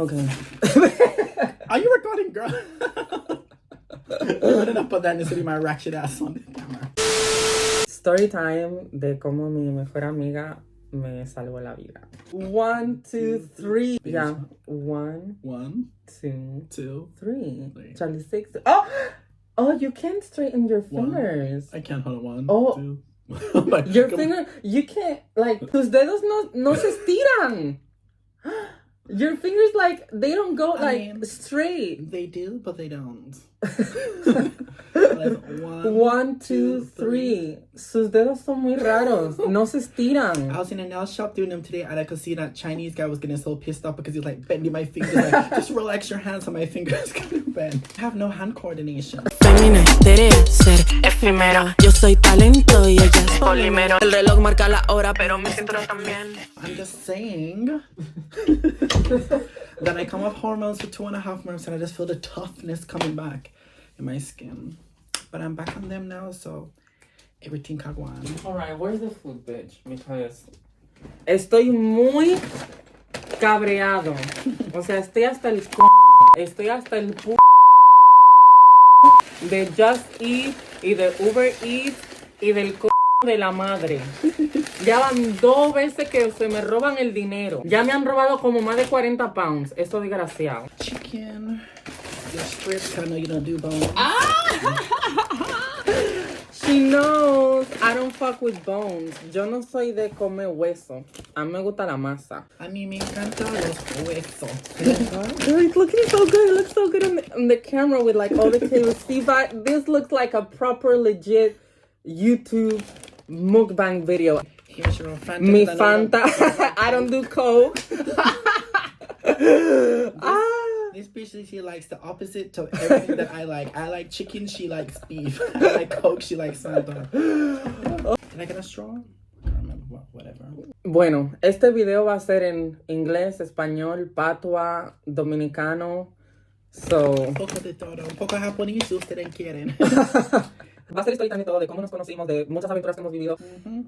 Okay. Are you recording, girl? I'm gonna put that in the city, my ratchet ass on the camera. Storytime de cómo mi mejor amiga me salvó la vida. 1, 2, 3. Yeah. 1, 2, 3. Charlie6. Oh, you can't straighten your fingers. I can't. Hold on. 1, oh. 2. Your finger, you can't, like, tus dedos no se estiran. Your fingers, like, they don't go, straight. They do, but they don't. 1, 2, 3. Sus dedos son muy raros. No se estiran. I was in a nail shop doing them today, and I could see that Chinese guy was getting so pissed off because he was like bending my fingers. Like, just relax your hands, and my fingers gonna bend. I have no hand coordination. Femina, debería ser efímero. Yo soy talento y ella es polímero. El reloj marca la hora, pero mi cinturón también. I'm just saying that I come off hormones for 2.5 months, and I just feel the toughness coming back in my skin. But I'm back on them now, so everything kagwan. Alright, where's the food, bitch? Because estoy muy cabreado. O sea, estoy hasta el Estoy hasta el de Just Eat y de Uber Eats y del de la madre. Ya van 2 veces que se me roban el dinero. Ya me han robado como más de 40 pounds. Eso desgraciado. Chicken. Your strips, I know you don't do bones. She knows I don't fuck with bones. Yo no soy de comer hueso. A mí me gusta la masa. A mí me encantan los huesos. It's looking so good. It looks so good on the camera with like all the KFC vibe. This looks like a proper legit YouTube mukbang video. Here's your Fanta. Mi Fanta. I don't do coke. This bitch, she likes the opposite to everything that I like. I like chicken, she likes beef. I like Coke, she likes Fanta. Can I get a straw? I can't remember. Whatever. Bueno, este video va a ser en inglés, español, patua, dominicano. So... Un poco de todo. Un poco japonés si ustedes quieren. Va a ser historia también todo de cómo nos conocimos, de muchas aventuras que hemos vivido.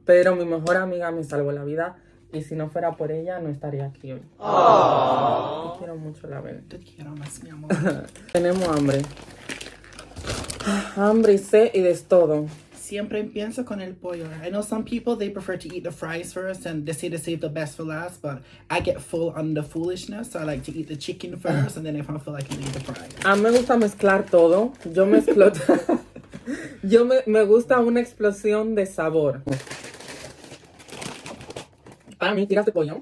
Pero mi mejor amiga me salvó la vida. Y si no fuera por ella, no estaría aquí hoy. Te quiero mucho, la verdad. Te quiero más, mi amor. Tenemos hambre. Hambre y sed y de todo. Siempre empiezo con el pollo. I know some people, they prefer to eat the fries first and they say to save the best for last, but I get full on the foolishness, so I like to eat the chicken first and then if I feel like I can eat the fries. A mí me gusta mezclar todo. Yo mezclo me gusta una explosión de sabor. Para mí, tiras de pollo.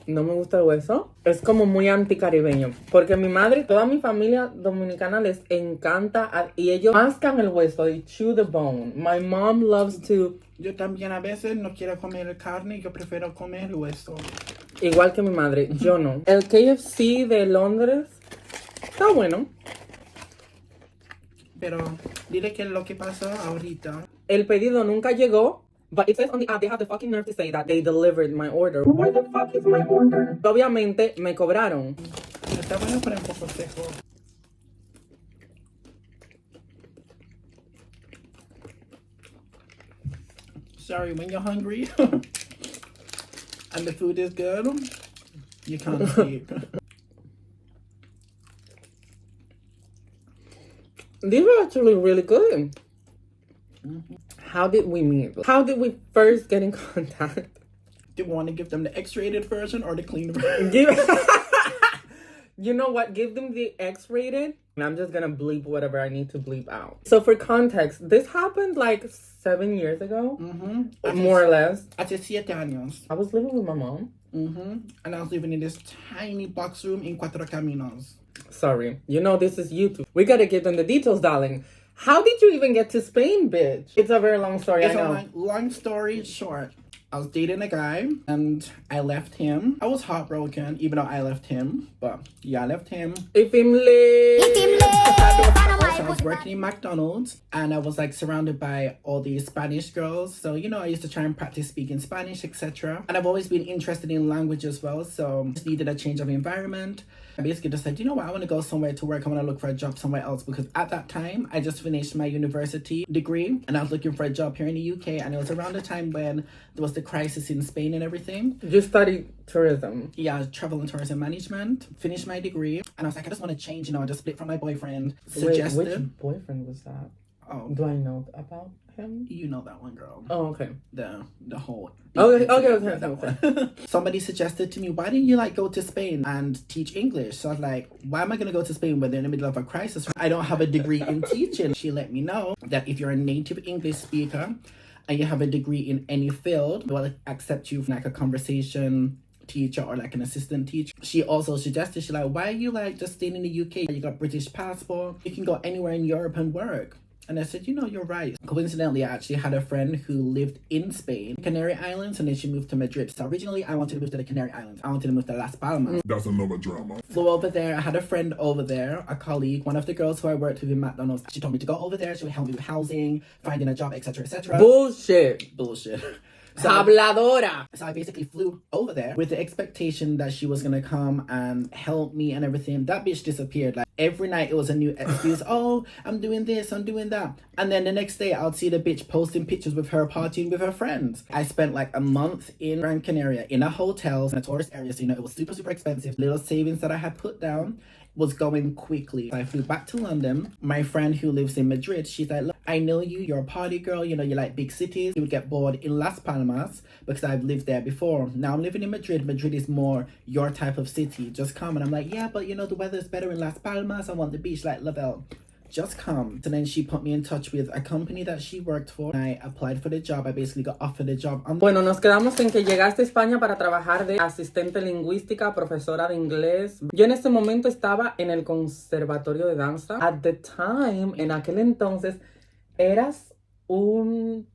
No me gusta el hueso. Es como muy anticaribeño. Porque mi madre y toda mi familia dominicana les encanta. Y ellos mascan el hueso. They chew the bone. My mom loves to... Yo también a veces no quiero comer carne. Yo prefiero comer el hueso. Igual que mi madre. Yo no. El KFC de Londres está bueno. Pero dile que lo que pasa ahorita. El pedido nunca llegó. But it says on the app, they have the fucking nerve to say that they delivered my order. Where the fuck is my order? Obviamente, me cobraron. Está bueno para un poco seco. Sorry, when you're hungry and the food is good, you can't sleep. These are actually really good. How did we meet? How did we first get in contact? Do you want to give them the X-rated version or the clean version? You know what? Give them the X-rated. And I'm just going to bleep whatever I need to bleep out. So for context, this happened like 7 years ago. More or less. Hace 7 años. I was living with my mom. And I was living in this tiny box room in Cuatro Caminos. Sorry. You know this is YouTube. We got to give them the details, darling. How did you even get to Spain, bitch? It's a very long story, I know. Long story short. I was dating a guy and I left him. I was heartbroken even though I left him. But yeah, I left him. I was working in McDonald's and I was like surrounded by all these Spanish girls. So, you know, I used to try and practice speaking Spanish, etc. And I've always been interested in language as well. So I just needed a change of environment. I basically just said, you know what, I want to go somewhere to work. I want to look for a job somewhere else because at that time, I just finished my university degree and I was looking for a job here in the UK. And it was around the time when there was the crisis in Spain and everything. You studied tourism. Yeah, travel and tourism management. Finished my degree. And I was like, I just want to change, you know, I just split from my boyfriend. Suggested. Wait, which boyfriend was that? Oh. Do I know about him? You know that one, girl. Oh, okay. The whole... Okay. Somebody suggested to me, why didn't you like go to Spain and teach English? So I was like, why am I going to go to Spain when they're in the middle of a crisis? I don't have a degree in teaching. She let me know that if you're a native English speaker and you have a degree in any field, they'll accept you for like a conversation teacher or like an assistant teacher. She also suggested, she's like, why are you like just staying in the UK? You got British passport. You can go anywhere in Europe and work. And I said, you know, you're right. Coincidentally, I actually had a friend who lived in Spain, Canary Islands, and then she moved to Madrid. So originally, I wanted to move to the Canary Islands. I wanted to move to Las Palmas. That's another drama. Flew over there. I had a friend over there, a colleague, one of the girls who I worked with in McDonald's. She told me to go over there. She would help me with housing, finding a job, etc., etc. Bullshit. Habladora. So I basically flew over there with the expectation that she was gonna come and help me and everything. That bitch disappeared. Like every night it was a new excuse. Oh, I'm doing this, I'm doing that. And then the next day I'll see the bitch posting pictures with her partying with her friends. I spent like a month in Gran Canaria in a hotel in a tourist area. So, you know, it was super, super expensive. Little savings that I had put down was going quickly. I flew back to London. My friend who lives in Madrid, she's like, look, I know you, you're a party girl, you know, you like big cities. You would get bored in Las Palmas because I've lived there before. Now I'm living in Madrid. Madrid is more your type of city. Just come. And I'm like, yeah, but you know, the weather's better in Las Palmas. I want the beach like Lavelle. Just come. So then she put me in touch with a company that she worked for. And I applied for the job. I basically got offered the job. Bueno, nos quedamos en que llegaste a España para trabajar de asistente lingüística, profesora de inglés. Yo en ese momento estaba en el conservatorio de danza. At the time, en aquel entonces, eras un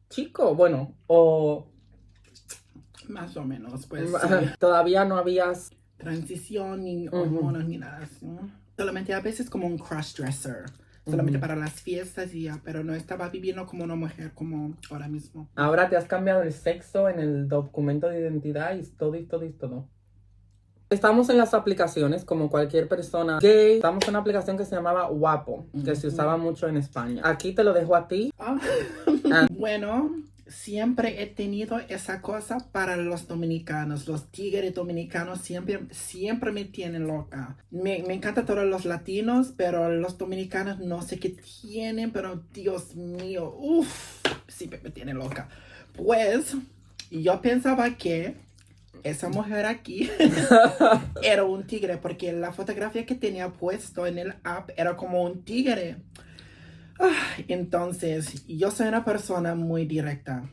chico, bueno, o... Más o menos, pues. Sí. Todavía no habías... Transición ni hormonas ni nada así. Solamente a veces como un crossdresser. Solamente para las fiestas y ya. Pero no estaba viviendo como una mujer como ahora mismo. Ahora te has cambiado el sexo en el documento de identidad y todo. Estamos en las aplicaciones como cualquier persona gay. Estamos en una aplicación que se llamaba Guapo, que se usaba mucho en España. Aquí te lo dejo a ti. Bueno, siempre he tenido esa cosa para los dominicanos. Los tigres dominicanos siempre me tienen loca. Me encantan todos los latinos, pero los dominicanos no sé qué tienen, pero Dios mío, siempre me tienen loca. Pues yo pensaba que esa mujer aquí era un tigre, porque la fotografía que tenía puesto en el app era como un tigre. Entonces, yo soy una persona muy directa.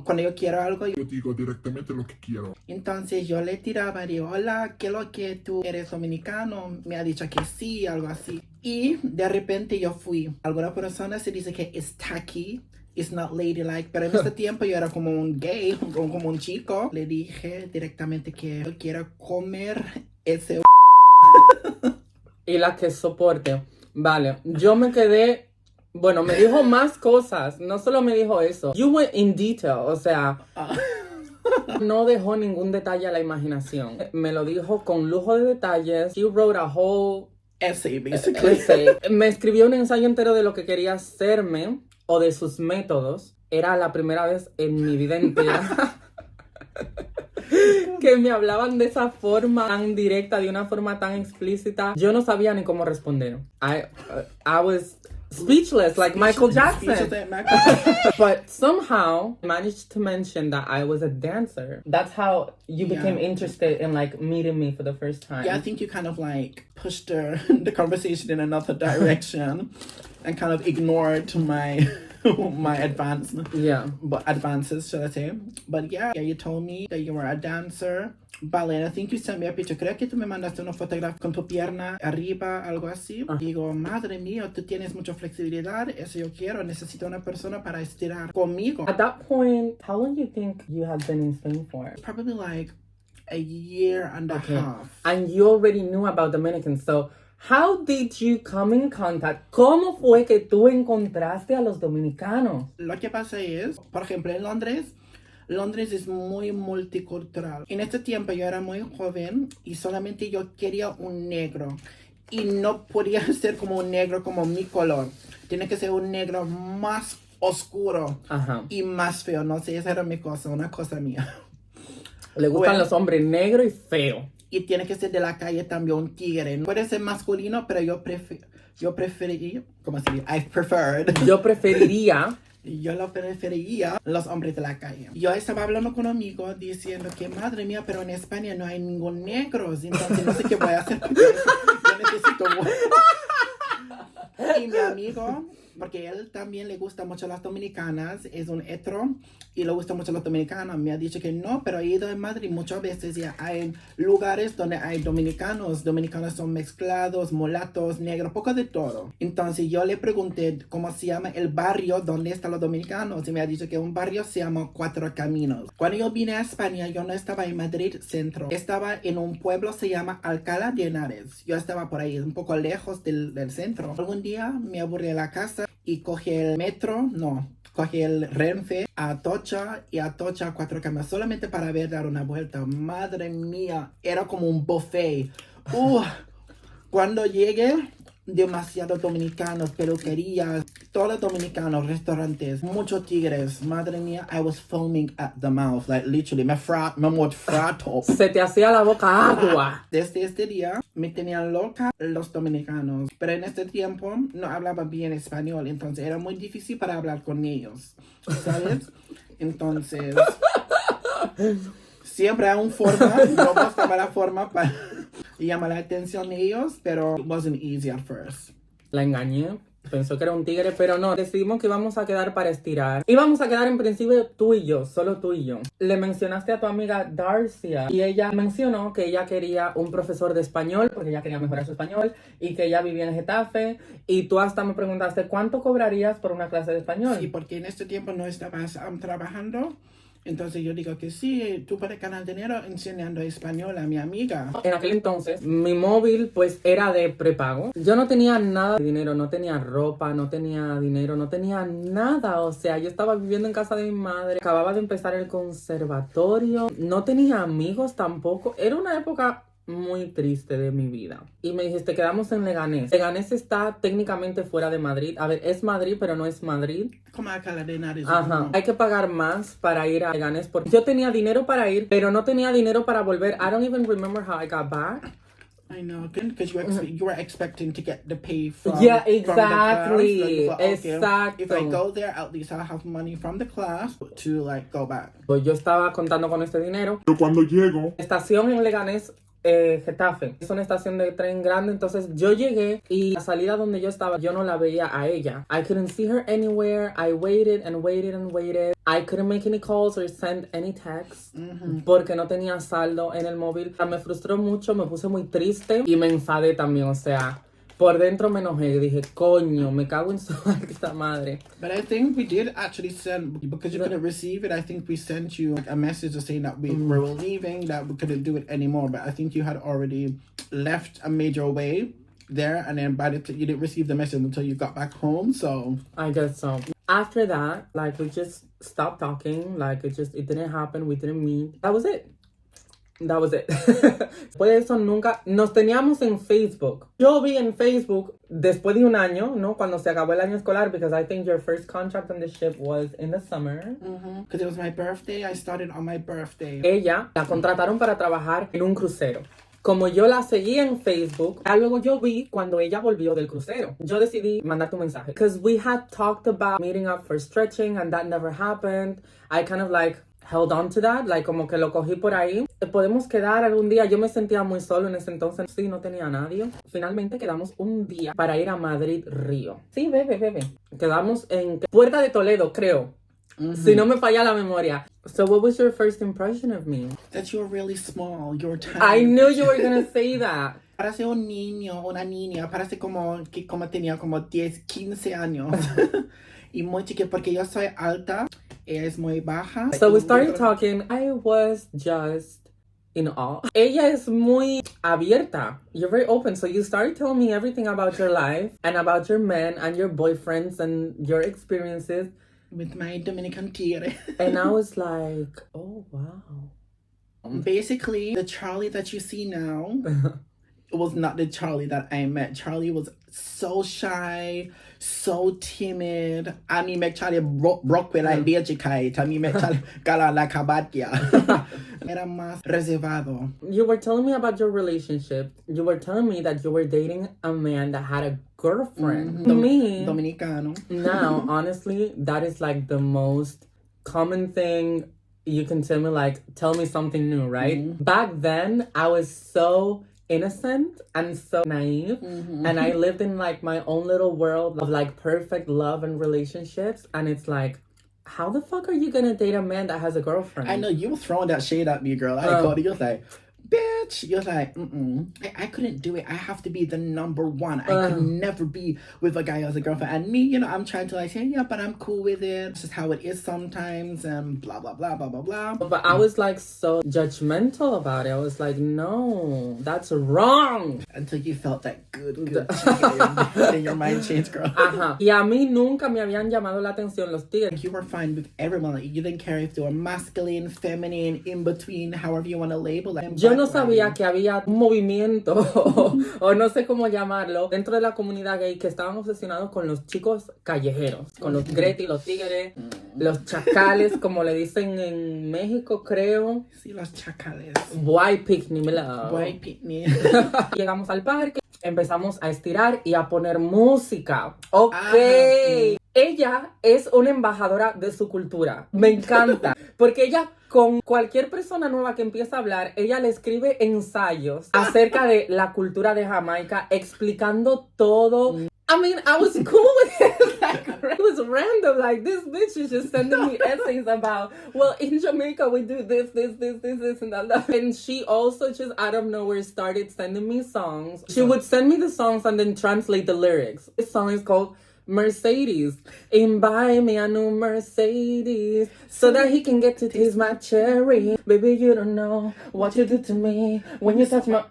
Cuando yo quiero algo, yo digo directamente lo que quiero. Entonces yo le tiraba y digo, hola, ¿qué es lo que tú eres dominicano? Me ha dicho que sí, algo así. Y de repente yo fui. Alguna persona se dice que es tacky, it's not ladylike, pero en este tiempo yo era como un gay, como un chico. Le dije directamente que yo quiero comer ese... Y la que soporte. Vale, yo me quedé... Bueno, me dijo más cosas. No solo me dijo eso. You went in detail. O sea, no dejó ningún detalle a la imaginación. Me lo dijo con lujo de detalles. She wrote a whole essay, basically. Essay. Me escribió un ensayo entero de lo que quería hacerme o de sus métodos. Era la primera vez en mi vida entera que me hablaban de esa forma tan directa, de una forma tan explícita. Yo no sabía ni cómo responder. I was... speechless, like Michael Jackson. But somehow managed to mention that I was a dancer. That's how you became interested in like meeting me for the first time. Yeah, I think you kind of like pushed the conversation in another direction and kind of ignored my advancement. Yeah. But advances, should I say. But yeah, you told me that you were a dancer. Vale, and I think you sent me a picture. Creo que tú me mandaste una fotografía con tu pierna arriba, algo así. Digo, madre mía, tú tienes mucha flexibilidad. Eso yo quiero. Necesito una persona para estirar conmigo. At that point, how long do you think you had been in Spain for? Probably like a year and a half. And you already knew about Dominicans, so how did you come in contact? ¿Cómo fue que tú encontraste a los dominicanos? Lo que pasa es, por ejemplo, en Londres es muy multicultural. En este tiempo yo era muy joven y solamente yo quería un negro. Y no podía ser como un negro como mi color. Tiene que ser un negro más oscuro y más feo. No sé, esa era mi cosa, una cosa mía. Le gustan los hombres negros y feos. Y tiene que ser de la calle también un tigre. Puede ser masculino, pero yo preferiría, ¿cómo se dice? Yo preferiría. Yo lo preferiría los hombres de la calle. Yo estaba hablando con un amigo diciendo que, madre mía, pero en España no hay ningún negro. Entonces no sé qué voy a hacer. Yo necesito... Y mi amigo, porque él también le gusta mucho las dominicanas, es un hetero y le gusta mucho las dominicanas. Me ha dicho que no, pero he ido en Madrid muchas veces y hay lugares donde hay dominicanos. Dominicanos son mezclados, mulatos, negros, poco de todo. Entonces yo le pregunté cómo se llama el barrio donde están los dominicanos y me ha dicho que un barrio se llama Cuatro Caminos. Cuando yo vine a España, yo no estaba en Madrid centro. Estaba en un pueblo se llama Alcalá de Henares. Yo estaba por ahí, un poco lejos del centro. Algún día me aburrí de la casa y cogí el metro, cogí el Renfe a Atocha y Atocha a Cuatro Caminos solamente para dar una vuelta. Madre mía, era como un buffet. Cuando llegué, demasiados dominicanos, peluquerías, todos dominicanos, restaurantes, muchos tigres. Madre mía, I was foaming at the mouth, like literally, me frato. Se te hacía la boca agua. Desde este día me tenían loca los dominicanos, pero en este tiempo no hablaba bien español, entonces era muy difícil para hablar con ellos, ¿sabes? Entonces, siempre hay una forma, yo buscaba la forma para llamar la atención de ellos, pero it wasn't easy at first. La engañé. Pensó que era un tigre, pero no. Decidimos que íbamos a quedar para estirar. Íbamos a quedar en principio tú y yo, solo tú y yo. Le mencionaste a tu amiga Darcia y ella mencionó que ella quería un profesor de español porque ella quería mejorar su español y que ella vivía en Getafe. Y tú hasta me preguntaste ¿cuánto cobrarías por una clase de español? Sí, porque en este tiempo no estabas trabajando. Entonces yo digo que sí, tú puedes ganar dinero enseñando español a mi amiga. En aquel entonces, mi móvil pues era de prepago. Yo no tenía nada de dinero, no tenía ropa, no tenía dinero, no tenía nada. O sea, yo estaba viviendo en casa de mi madre, acababa de empezar el conservatorio, no tenía amigos tampoco. Era una época muy triste de mi vida. Y me dijiste, quedamos en Leganés. Leganés está técnicamente fuera de Madrid. A ver, es Madrid, pero no es Madrid. Como Alcalá de Henares. Ajá. Hay que pagar más para ir a Leganés porque yo tenía dinero para ir, pero no tenía dinero para volver. I don't even remember how I got back. I know, because you were expecting to get the pay from yeah, From exactly. the class. Like, Exacto. If I go there, at least I'll have money from the class to like go back. Pues yo estaba contando con este dinero. Pero cuando llego, Estación en Leganés, Getafe. Es una estación de tren grande, entonces yo llegué y la salida donde yo estaba, yo no la veía a ella. I couldn't see her anywhere. I waited and waited and waited. I couldn't make any calls or send any texts porque no tenía saldo en el móvil. Me frustró mucho, me puse muy triste y me enfadé también, o sea, por dentro me enojé y dije, coño, me cago en su maldita madre. But I think we did actually send, because you couldn't receive it, I think we sent you a message saying that we were leaving, that we couldn't do it anymore. But I think you had already left a major way there, and then you didn't receive the message until you got back home, so... I guess so. After that, like, we just stopped talking. Like, it didn't happen. We didn't meet. That was it. Después de eso nunca nos teníamos en Facebook. Yo vi en Facebook después de un año, ¿no? Cuando se acabó el año escolar, because I think your first contract on the ship was in the summer. Because it was my birthday, I started on my birthday. Ella la contrataron para trabajar en un crucero. Como yo la seguí en Facebook, luego yo vi cuando ella volvió del crucero. Yo decidí mandarte un mensaje. Because we had talked about meeting up for stretching and that never happened. I kind of like held on to that, like como que lo cogí por ahí. Podemos quedar algún día. Yo me sentía muy solo en ese entonces. Sí, no tenía a nadie. Finalmente quedamos un día para ir a Madrid-Río. Sí, bebé. Quedamos en Puerta de Toledo, creo. Si no me falla la memoria. So what was your first impression of me? That you were really small, you were tiny. I knew you were gonna say that. Parece un niño, una niña, parece como tenía como 10, 15 años. Y muy chiquita, porque yo soy alta, ella es muy baja. So we started talking. I was just in awe. Ella es muy abierta. You're very open. So you started telling me everything about your life and about your men and your boyfriends and your experiences. With my Dominican tigre. And I was like, oh, wow. Basically, the Charlie that you see now, it was not the Charlie that I met. Charlie was so shy, so timid. Charlie broke with like Belgica. Charlie Gala like Kabatia. Era más reservado. You were telling me about your relationship. You were telling me that you were dating a man that had a girlfriend. To me, Dominicano. now, honestly, that is like the most common thing you can tell me, like, tell me something new, right? Back then, I was so innocent and so naive, and I lived in like my own little world of like perfect love and relationships, and it's like, how the fuck are you gonna date a man that has a girlfriend? I know, you were throwing that shade at me, girl. I called you, was like, bitch. You're like, I couldn't do it. I have to be the number one. I could never be with a guy who has a girlfriend. And me, you know, I'm trying to like say, yeah, but I'm cool with it. It's just how it is sometimes, and blah, blah, blah, blah, blah, blah. But I was like so judgmental about it. I was like, no, that's wrong. Until you felt that good chicken, then your mind changed, girl. Y a mí nunca me habían llamado la atención los tigres. You were fine with everyone. Like, you didn't care if they were masculine, feminine, in between, however you want to label it. Yo no sabía que había un movimiento o no sé cómo llamarlo dentro de la comunidad gay que estaban obsesionados con los chicos callejeros, con los Greti, los tigres, los chacales, como le dicen en México, creo. Sí, los chacales. White picnic, me love. White picnic. Llegamos al parque, empezamos a estirar y a poner música. Ok. Ella es una embajadora de su cultura. Me encanta. Porque ella, con cualquier persona nueva que empieza a hablar, ella le escribe ensayos acerca de la cultura de Jamaica, explicando todo. I mean, I was cool with it. Like, it was random. Like, this bitch is just sending me essays about, well, in Jamaica, we do this, and that. And she also just out of nowhere started sending me songs. She would send me the songs and then translate the lyrics. This song is called Mercedes. And buy me a new Mercedes so that he can get to taste my cherry. Baby, you don't know what you do to me when you touch my...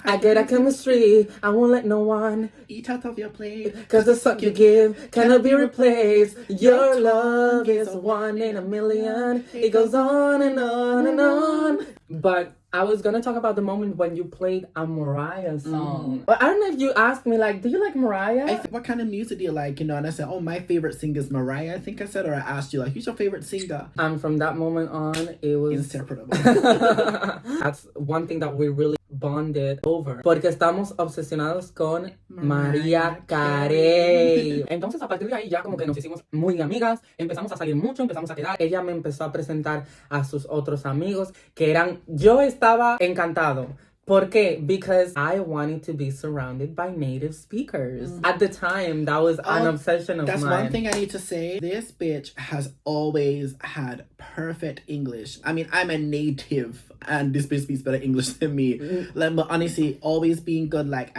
I get a chemistry. I won't let no one eat out of your plate. Cause the suck you give cannot be replaced. Your love is 1 in a million. It goes on and on and on. But I was gonna talk about the moment when you played a Mariah song. But I don't know if you asked me, like, do you like Mariah? What kind of music do you like? You know, and I said, oh, my favorite singer is Mariah, I think I said, or I asked you, like, who's your favorite singer? And from that moment on, it was... inseparable. That's one thing that we really bonded over. Porque estamos obsesionados con Mariah Carey. Entonces, a partir de ahí, ya como que nos hicimos muy amigas. Empezamos a salir mucho, empezamos a quedar. Ella me empezó a presentar a sus otros amigos, que eran... Yo estaba encantado. ¿Por qué? Because I wanted to be surrounded by native speakers. At the time, that was an obsession of mine. That's one thing I need to say. This bitch has always had perfect English. I mean, I'm a native, and this bitch speaks better English than me. Like, but honestly, always being good. Like,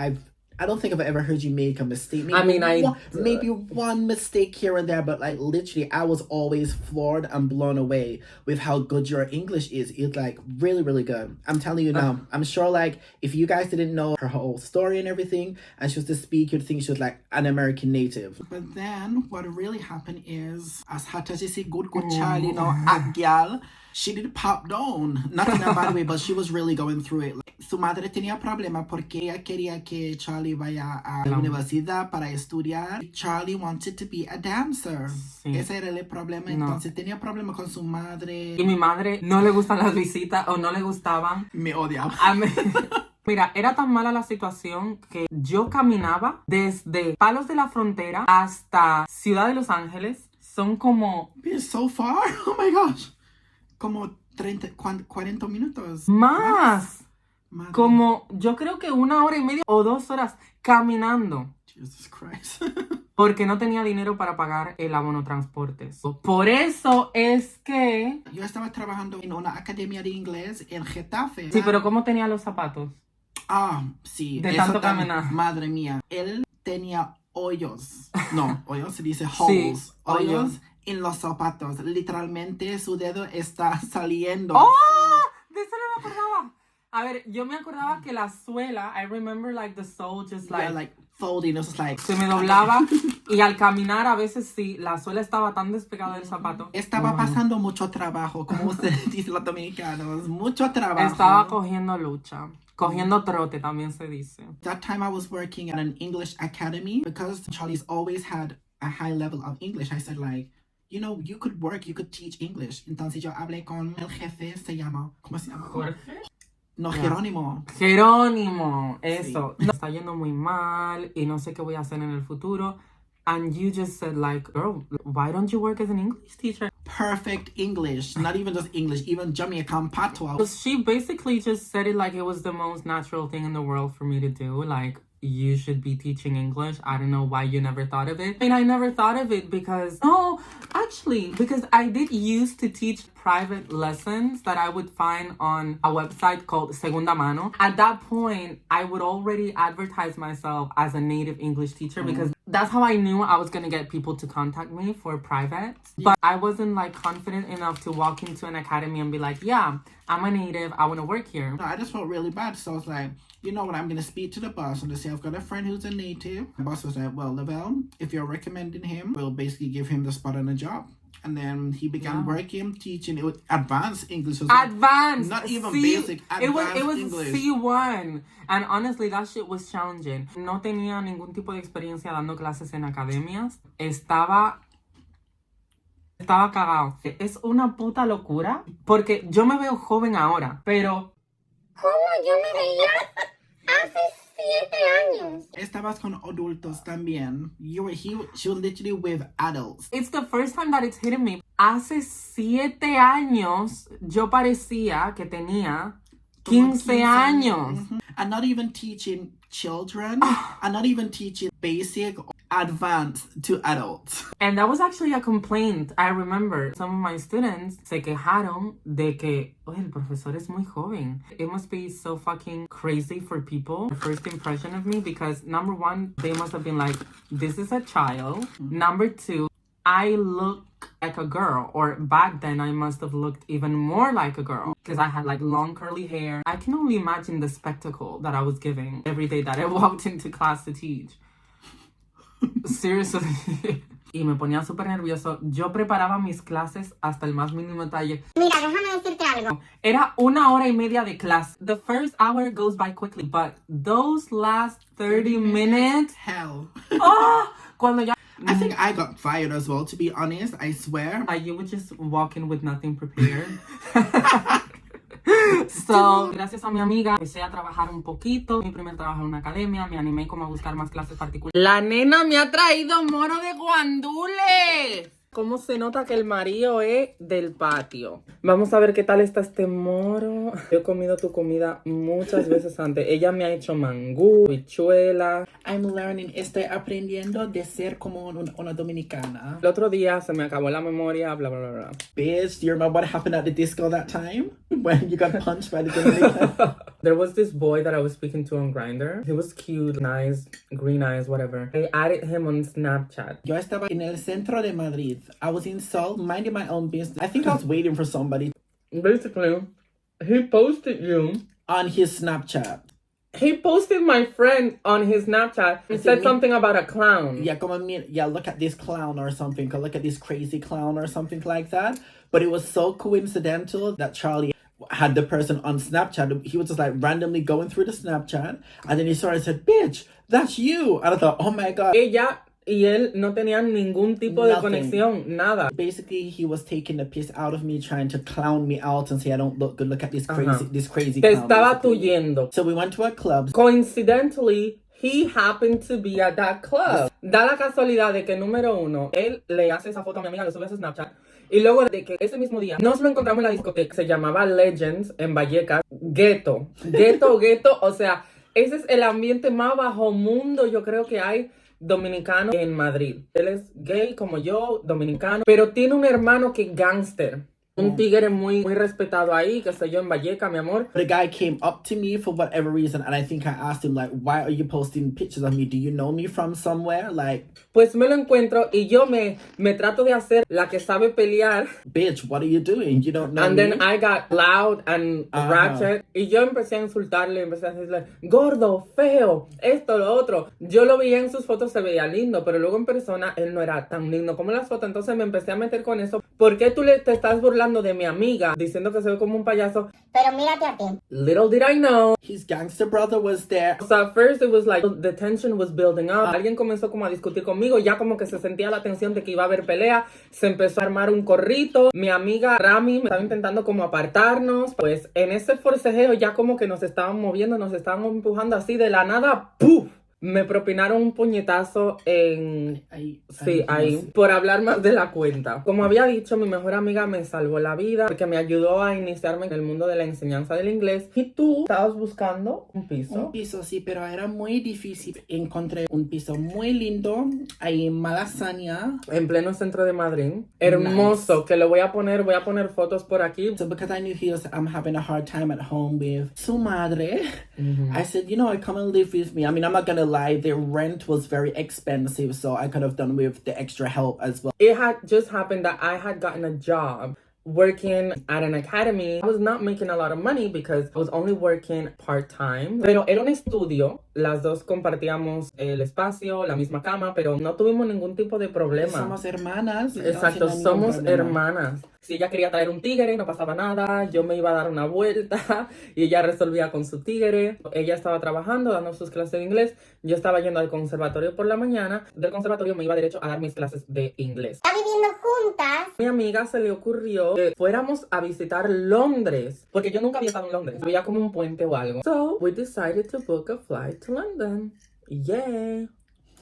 I don't think I've ever heard you make a mistake. Maybe one mistake here and there, but like literally, I was always floored and blown away with how good your English is. It's like really, really good. I'm telling you now. I'm sure like if you guys didn't know her whole story and everything, and she was to speak, you'd think she was like an American native. But then what really happened is, as hot as you say, good Charlie, you know, a gal. She did pop down, not in a bad way, but she was really going through it. Like, su madre tenía problema porque ella quería que Charlie vaya a la universidad para estudiar. Charlie wanted to be a dancer. Sí. Ese era el problema. Entonces tenía problema con su madre. Y mi madre no le gustan las visitas o no le gustaban. Me odiaba. Mira, era tan mala la situación que yo caminaba desde Palos de la Frontera hasta Ciudad de Los Ángeles. Son como... It's so far. Oh my gosh. Como 40 minutos. Más. Madre. Como yo creo que 1 hora y media o 2 horas caminando. Jesus Christ. Porque no tenía dinero para pagar el abono transportes. Por eso es que... Yo estaba trabajando en una academia de inglés en Getafe. Sí, pero ¿cómo tenía los zapatos? Sí. De tanto caminar. Madre mía. Él tenía hoyos. No, hoyos se dice holes. Sí, hoyos en los zapatos. Literalmente su dedo está saliendo. ¡Oh! De eso no me acordaba. A ver, yo me acordaba que la suela, I remember like the sole just like... Yeah, like folding, it was like... Se me doblaba y al caminar a veces sí, la suela estaba tan despegada del zapato. Estaba pasando mucho trabajo, como ustedes dicen los dominicanos. Mucho trabajo. Estaba cogiendo lucha. Cogiendo trote también se dice. That time I was working at an English academy because Charlie's always had a high level of English. I said like, you know, you could work, you could teach English. Entonces yo hablé con el jefe, se llama, ¿cómo se llama? Jorge. No, Jerónimo. Jerónimo, eso. Sí. No, está yendo muy mal y no sé qué voy a hacer en el futuro. And you just said like, girl, why don't you work as an English teacher? Perfect English. Not even just English, even Jamaican patois. So she basically just said it like it was the most natural thing in the world for me to do. Like, you should be teaching English. I don't know why you never thought of it. I mean, I never thought of it because I did used to teach private lessons that I would find on a website called Segunda Mano. At that point, I would already advertise myself as a native English teacher because that's how I knew I was going to get people to contact me for private. But I wasn't like confident enough to walk into an academy and be like, yeah, I'm a native. I want to work here. I just felt really bad. So I was like, you know what? I'm going to speak to the boss and to say I've got a friend who's a native. The boss was like, well, Lavelle, if you're recommending him, we'll basically give him the spot on the job. And then he began working, teaching. It was advanced English. Advanced. Not even C, basic. Advanced it was English. C1. And honestly, that shit was challenging. No tenía ningún tipo de experiencia dando clases en academias. Estaba cagado. Es una puta locura. Porque yo me veo joven ahora. Pero ¿cómo yo me veía hace 7 años? Estabas con adultos también. She was literally with adults. it's the first time that it's hitting me. Hace 7 años yo parecía que tenía 15 años. Mm-hmm. And not even teaching children. And not even teaching basic or advanced to adults. And that was actually a complaint. I remember some of my students se quejaron de que, oh, el profesor es muy joven. It must be so fucking crazy for people. The first impression of me, because number one, they must have been like, this is a child. Number two, I look like a girl, or back then I must have looked even more like a girl because I had like long curly hair. I can only imagine the spectacle that I was giving every day that I walked into class to teach. Seriously. Y me ponía súper nervioso. Yo preparaba mis clases hasta el más mínimo detalle. Mira, déjame decirte algo. Era 1 hora y media de clase. The first hour goes by quickly, but those last 30 minutes... Hell. Oh, cuando ya... I think I got fired as well, to be honest. I swear. You would just walk in with nothing prepared. So, gracias a mi amiga, empecé a trabajar un poquito. Mi primer trabajo en una academia, me animé como a buscar más clases particulares. La nena me ha traído moro de guandule. ¿Cómo se nota que el marido es del patio? Vamos a ver qué tal está este moro. Yo he comido tu comida muchas veces antes. Ella me ha hecho mangú, bichuela. I'm learning, estoy aprendiendo de ser como una dominicana. El otro día se me acabó la memoria, bla, bla, bla, bla. Bitch, do you remember what happened at the disco that time? When you got punched by the Dominican? There was this boy that I was speaking to on Grindr. He was cute, nice, green eyes, whatever. I added him on Snapchat. Yo estaba en el centro de Madrid. I was in Seoul, minding my own business. I think I was waiting for somebody. Basically, he posted you On his Snapchat. He posted my friend on his Snapchat and said something about a clown. Yeah, come on, yeah, look at this clown or something. Or look at this crazy clown or something like that. But it was so coincidental that Charlie had the person on Snapchat. He was just like randomly going through the Snapchat. And then he saw it and said, bitch, that's you. And I thought, oh my God. Ella y él no tenían ningún tipo de conexión, nada. Basically, he was taking the piss out of me, trying to clown me out and say I don't look good. Look at this crazy Te clown. estaba tuyendo. So we went to a club. Coincidentally, he happened to be at that club. Da la casualidad de que, número uno, él le hace esa foto a mi amiga, le sube a su Snapchat. Y luego de que ese mismo día nos lo encontramos en la discoteca, se llamaba Legends en Vallecas. Ghetto, o sea, ese es el ambiente más bajo mundo, yo creo que hay dominicano en Madrid. Él es gay como yo, dominicano, pero tiene un hermano que es gángster. Un tigre muy respetado ahí, que sé yo, en Vallecas, mi amor. The guy came up to me for whatever reason, and I think I asked him, like, why are you posting pictures of me? Do you know me from somewhere? Like, pues me lo encuentro y yo me trato de hacer la que sabe pelear. Bitch, what are you doing? You don't know And me? then I got loud and ratchet. Y yo empecé a insultarle, empecé a decirle, gordo, feo, esto, lo otro. Yo lo veía en sus fotos, se veía lindo, pero luego en persona él no era tan lindo como en las fotos. Entonces me empecé a meter con eso. ¿Por qué tú te estás burlando hablando de mi amiga, diciendo que se ve como un payaso. Pero mírate a ti. Little did I know. His gangster brother was there. So at first it was like the tension was building up. Alguien comenzó como a discutir conmigo, ya como que se sentía la tensión de que iba a haber pelea. Se empezó a armar un corrito. Mi amiga Rami me estaba intentando como apartarnos. Pues en ese forcejeo ya como que nos estaban moviendo, nos estaban empujando así de la nada. ¡Puf! Me propinaron un puñetazo en... Ahí, por hablar más de la cuenta. Como había dicho, mi mejor amiga me salvó la vida porque me ayudó a iniciarme en el mundo de la enseñanza del inglés. Y tú estabas buscando un piso. Un piso, sí, pero era muy difícil. Encontré un piso muy lindo ahí en Malasaña. En pleno centro de Madrid. Hermoso, nice. Que lo voy a poner fotos por aquí. So because I knew I'm having a hard time at home with su madre, I said, you know, come and live with me. I mean, I'm not gonna lie, the rent was very expensive, so I could have done with the extra help as well. It had just happened that I had gotten a job working at an academy. I was not making a lot of money because I was only working part-time. Pero era un estudio. Las dos compartíamos el espacio, la misma cama, pero no tuvimos ningún tipo de problema. Somos hermanas. Exacto, somos hermanas. Si ella quería traer un tigre, no pasaba nada. Yo me iba a dar una vuelta y ella resolvía con su tigre. Ella estaba trabajando, dando sus clases de inglés. Yo estaba yendo al conservatorio por la mañana. Del conservatorio me iba derecho a dar mis clases de inglés. Está viviendo juntas. A mi amiga se le ocurrió que fuéramos a visitar Londres, porque yo nunca había estado en Londres. Había como un puente o algo. So, we decided to book a flight to London. Yeah.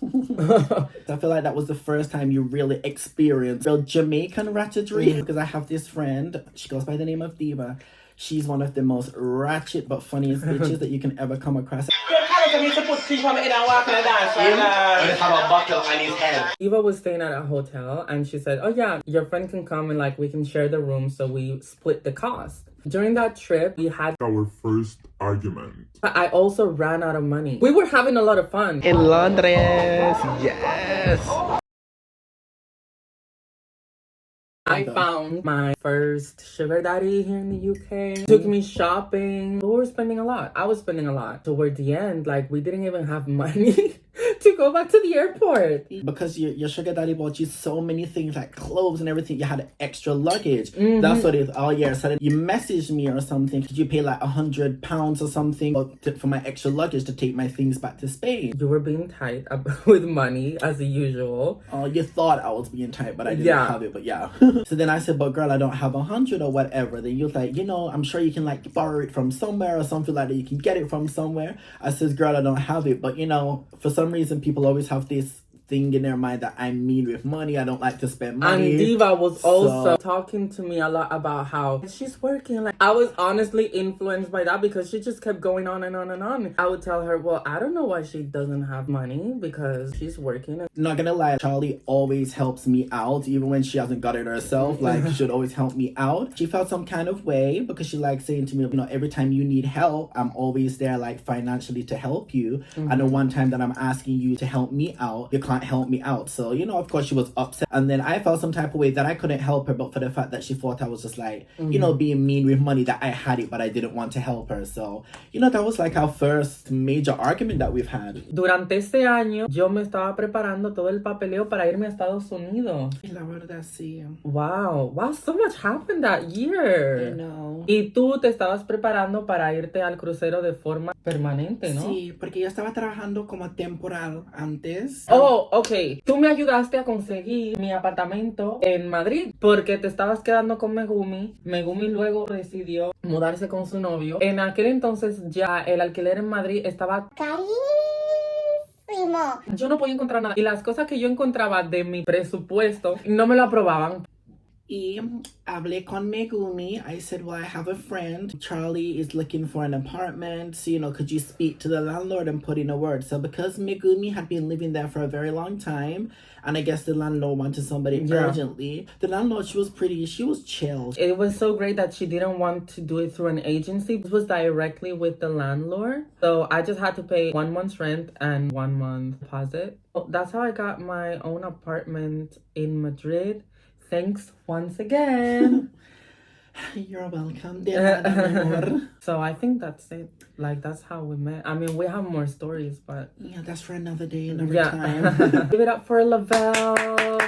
I feel like that was the first time you really experienced real Jamaican ratchetry. Because I have this friend, she goes by the name of Diva. She's one of the most ratchet but funniest bitches that you can ever come across. Eva was staying at a hotel and she said, oh yeah, your friend can come and like we can share the room, so we split the cost. During that trip, we had our first argument. I also ran out of money. We were having a lot of fun. In Londres, yes. I found my first sugar daddy here in the UK. Took me shopping. We were spending a lot. I was spending a lot. Toward the end, like we didn't even have money to go back to the airport. Because your sugar daddy bought you so many things like clothes and everything. You had extra luggage. That's what it is. Oh yeah, so then you messaged me or something. Did you pay like £100 or something for my extra luggage to take my things back to Spain? You were being tight with money as usual. Oh, you thought I was being tight, but I didn't have it. But yeah. So then I said, but girl, I don't have 100 or whatever. Then you was like, you know, I'm sure you can like borrow it from somewhere or something like that. You can get it from somewhere. I says, girl, I don't have it. But you know, for some reason, people always have this thing in their mind that I'm mean with money. I don't like to spend money. And Diva was also talking to me a lot about how she's working. Like I was honestly influenced by that because she just kept going on and on and on. I would tell her, well, I don't know why she doesn't have money because she's working. Not gonna lie, Charlie always helps me out even when she hasn't got it herself. Like she should always help me out. She felt some kind of way because she likes saying to me, you know, every time you need help, I'm always there like financially to help you. And the one time that I'm asking you to help me out, you can't help me out. So, you know, of course she was upset. And then I felt some type of way that I couldn't help her, but for the fact that she thought I was just like, you know, being mean with money, that I had it, but I didn't want to help her. So, you know, that was like our first major argument that we've had. Durante ese año, yo me estaba preparando todo el papeleo para irme a Estados Unidos. La verdad, sí. Wow, so much happened that year. I know. Y tú te estabas preparando para irte al crucero de forma permanente, ¿no? Sí, porque yo estaba trabajando como temporal antes. Oh, ok. Tú me ayudaste a conseguir mi apartamento en Madrid porque te estabas quedando con Megumi. Megumi luego decidió mudarse con su novio. En aquel entonces ya el alquiler en Madrid estaba carísimo. Yo no podía encontrar nada. Y las cosas que yo encontraba de mi presupuesto no me lo aprobaban. Y hablé con Megumi. I said, well, I have a friend. Charlie is looking for an apartment. So, you know, could you speak to the landlord and put in a word? So because Megumi had been living there for a very long time, and I guess the landlord wanted somebody urgently, the landlord, she was chill. It was so great that she didn't want to do it through an agency. It was directly with the landlord. So I just had to pay 1 month's rent and 1 month deposit. So that's how I got my own apartment in Madrid. Thanks once again. You're welcome. So I think that's it. Like, that's how we met. I mean, we have more stories, but... Yeah, that's for another day, another time. Give it up for Lavelle.